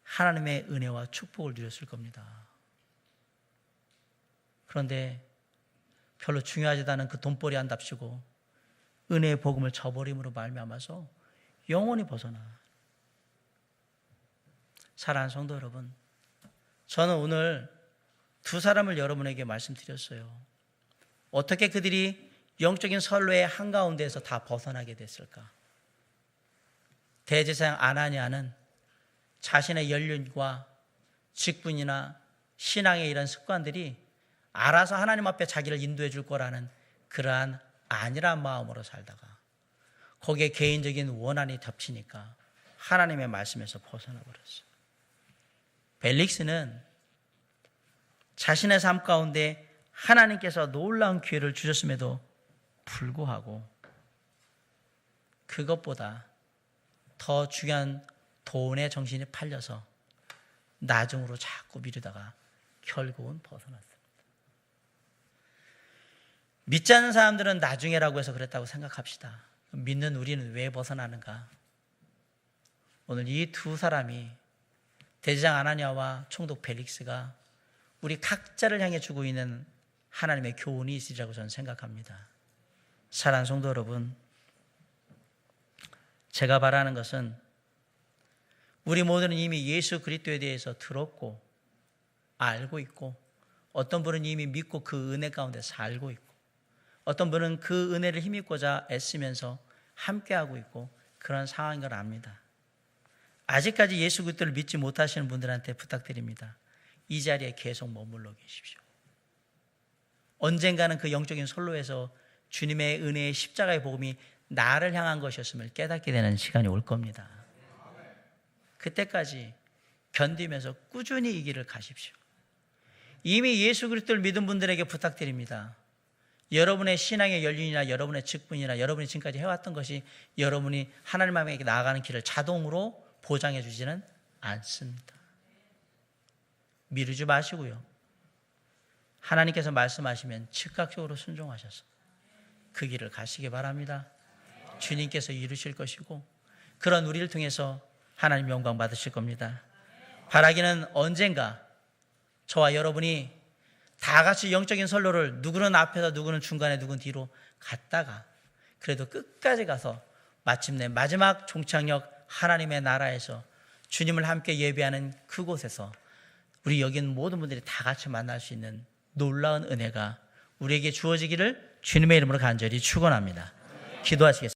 하나님의 은혜와 축복을 누렸을 겁니다. 그런데 별로 중요하지도 않은 그 돈벌이 한답시고 은혜의 복음을 저버림으로 말미암아서 영원히 벗어나. 사랑하는 성도 여러분, 저는 오늘 두 사람을 여러분에게 말씀드렸어요. 어떻게 그들이 영적인 선로의 한가운데에서 다 벗어나게 됐을까? 대제사장 아나니아는 자신의 연륜과 직분이나 신앙의 이런 습관들이 알아서 하나님 앞에 자기를 인도해 줄 거라는 그러한 안일한 마음으로 살다가 거기에 개인적인 원한이 덮치니까 하나님의 말씀에서 벗어나 버렸어요. 벨릭스는 자신의 삶 가운데 하나님께서 놀라운 기회를 주셨음에도 불구하고 그것보다 더 중요한 돈에 정신이 팔려서 나중으로 자꾸 미루다가 결국은 벗어났습니다. 믿지 않는 사람들은 나중에라고 해서 그랬다고 생각합시다. 믿는 우리는 왜 벗어나는가? 오늘 이 두 사람이, 대제사장 아나니아와 총독 벨릭스가 우리 각자를 향해 주고 있는 하나님의 교훈이 있으리라고 저는 생각합니다. 사랑하는 성도 여러분, 제가 바라는 것은 우리 모두는 이미 예수 그리스도에 대해서 들었고 알고 있고, 어떤 분은 이미 믿고 그 은혜 가운데 살고 있고, 어떤 분은 그 은혜를 힘입고자 애쓰면서 함께하고 있고 그런 상황인 걸 압니다. 아직까지 예수 그리스도를 믿지 못하시는 분들한테 부탁드립니다. 이 자리에 계속 머물러 계십시오. 언젠가는 그 영적인 선로에서 주님의 은혜의 십자가의 복음이 나를 향한 것이었음을 깨닫게 되는 시간이 올 겁니다. 그때까지 견디면서 꾸준히 이 길을 가십시오. 이미 예수 그리스도를 믿은 분들에게 부탁드립니다. 여러분의 신앙의 연륜이나 여러분의 직분이나 여러분이 지금까지 해왔던 것이 여러분이 하나님 앞에 나아가는 길을 자동으로 보장해 주지는 않습니다. 미루지 마시고요. 하나님께서 말씀하시면 즉각적으로 순종하셔서 그 길을 가시기 바랍니다. 주님께서 이루실 것이고 그런 우리를 통해서 하나님 영광 받으실 겁니다. 바라기는 언젠가 저와 여러분이 다 같이 영적인 선로를 누구는 앞에서 누구는 중간에 누구는 뒤로 갔다가 그래도 끝까지 가서 마침내 마지막 종착역 하나님의 나라에서 주님을 함께 예배하는 그곳에서 우리 여기 있는 모든 분들이 다 같이 만날 수 있는 놀라운 은혜가 우리에게 주어지기를 주님의 이름으로 간절히 축원합니다. 기도하시겠습니다.